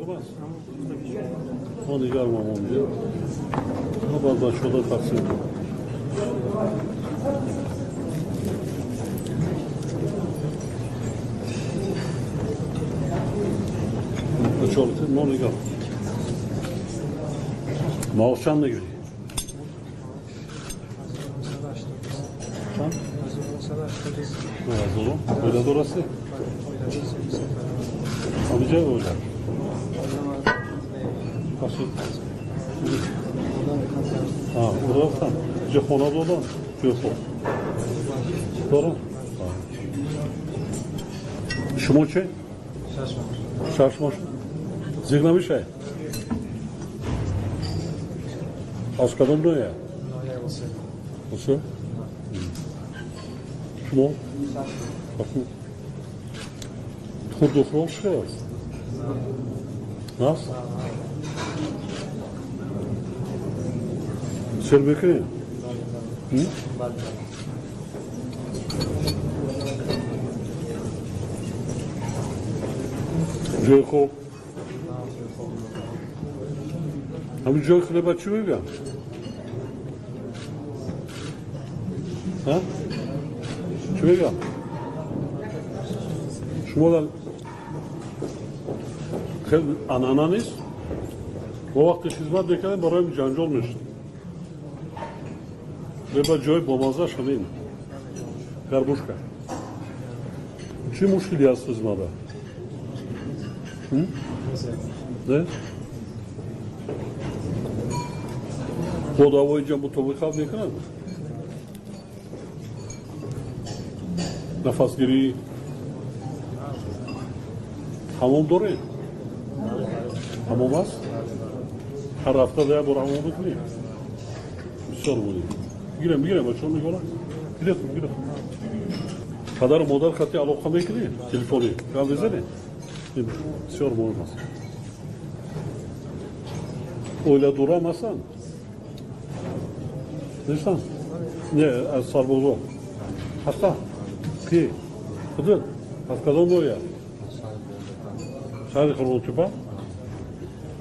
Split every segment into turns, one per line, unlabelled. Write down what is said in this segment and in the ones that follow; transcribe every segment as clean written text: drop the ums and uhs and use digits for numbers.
نیگرماست ما نیگرم هم بیا ما باید با شده تقسیم کنم بچه ما نیگرم ما چند نگیری؟ چند؟ Öyle de orası. Amca öyle. Kaçı? Ha, orada Japona da olan. Göfo. Doğru. Şumoçe? Şaşmaş. Zignamış şey. Askadan ne ya? Nasıl? Şumo? Bakın. Turduflu şey var. Nasıl? Selbekli. Hı? Joyko. Ama Joyko ne bakıyor ya? Ha? Şuraya. Şumadan anananiz o vakti hizmet bekleyen barayım cancı olmuş. Ve ben joy bomazda şamin. Karbuşka. Çi muşkil yaz hizmada? Hı? Ne? Bu da boyunca bu topu kaldı yıkınar mı? Nefes giri hamam doğru. Hamam az. Her hafta da bu hamamı kılıyor. Bir soru oluyor. Girem açalım yola. Gidelim. Kadar model katı alokamayı kılıyor. Telefonu. Kaldırsana. Bir soru olmaz. Öyle duramazsan. Neyse. Ne? Sarbozo. Hasta. Ki, kızıl, haskadan doğuya. Sadece kırmızı tüpa.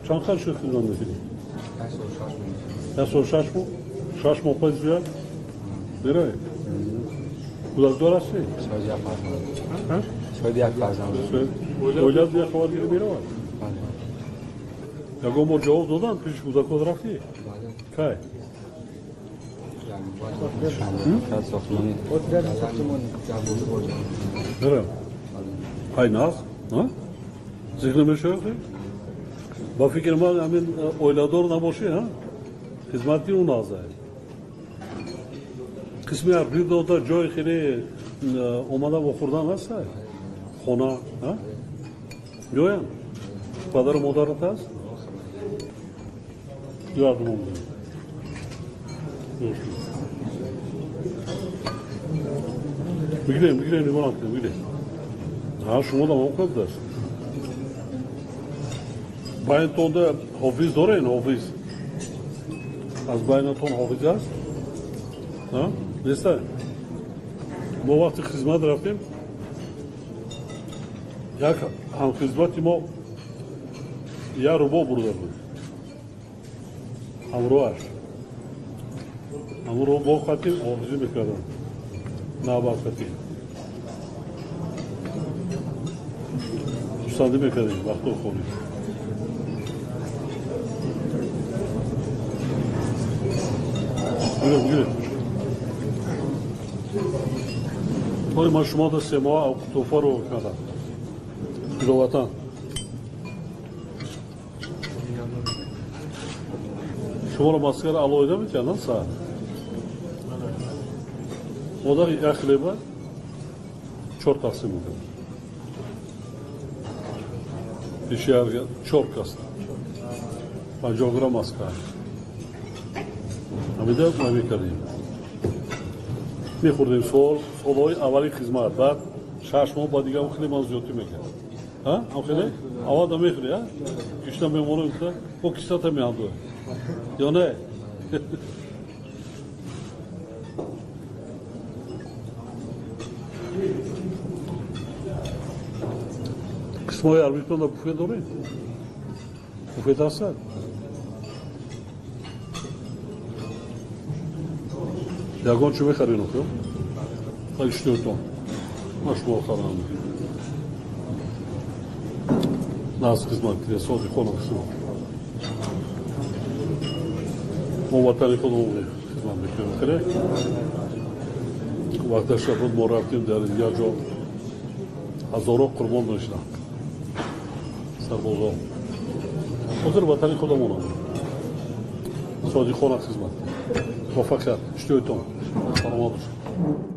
Çankar şu kızdan da fili. Ya sor şaş mı? Şaş mı opaz ya? Nereye? Kulak doğrası.
Söyle yapar.
Ha?
Söyle yapar.
Öyle diye kavar gibi biri var. Ya gomor cevap dodan, piş uzak olarak değil. Kay. Nereye? Hay naz? Ha? Zihnime şey yok. Bu fikrime hemen oylador ne boşu ha? Hizmetli o nazı. Kısmı ya bir de o da joy khiri omada okurdan nasıl? Khona ha? Yoyan. Kadar moderat az. Yardım oldu. Gidelim limon attım gidelim. Ha şunu da mı kadar? Bayıntonda hafiz doğru ya hafiz. Az bayınton hafiz az. Ha? Neyse. Bu vakti hizmet yaptım. Ya ham hizmetim o ya rubo burada bu. Amroar. Amro bu katil hafizi bekledim. Nabakati. Ustadı bekledim. Vakti okuyor. Gülüm. Toy maşuma da sema tofaro kadar. Kilovatan. Şuara maskara aloyda mı ki nasıl? O da yahleba çort taksim ediyor. Bir şey çort kastı. Pajogra maskara. Ama da bu emekliyim. Ne kurdum soloy avali hizmet var. Şaşma badiga o kadar maziyoti mekan. Ha? O kadar? Ava da mekli ya. İşte memuru ise o kişi de mi aldı? Ya ne? Kısmı arbitron da bu kadar doğru. буфет هستن یگان چه میخرین اخو؟ خیلی شتوتون مشمول خرم ناز خدمت دیگه سازی خونه خدمت ما وطنی خودمون خدمت میکنیم خیلی وقتی شب بود ما رفتیم در اینجا جا هزارها قربان داشتن سربازا حاضر وطنی خودمون سازی خونه خدمت موفقیت شتوتون سلامت باشید